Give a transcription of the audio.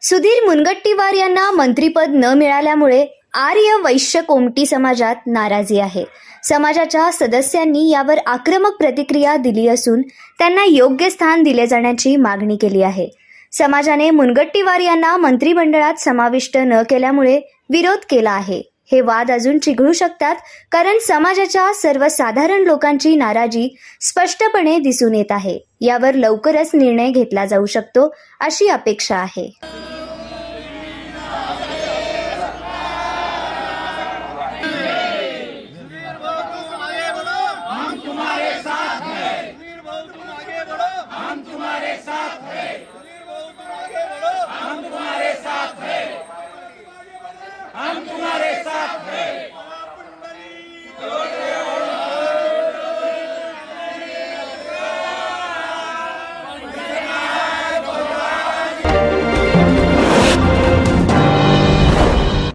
सुधीर मुनगंटीवार यांना मंत्रिपद न मिळाल्यामुळे आर्य वैश्य कोमटी समाजात नाराजी आहे. समाजाच्या सदस्यांनी यावर आक्रमक प्रतिक्रिया दिली असून त्यांना योग्य स्थान दिले जाण्याची मागणी केली आहे. समाजाने मुनगंटीवार यांना मंत्रिमंडळात समाविष्ट न केल्यामुळे विरोध केला आहे. हे वाद अजून चिघळू शकतात, कारण समाजाच्या सर्वसाधारण लोकांची नाराजी स्पष्टपणे दिसून येत आहे. यावर लवकरच निर्णय घेतला जाऊ शकतो अशी अपेक्षा आहे.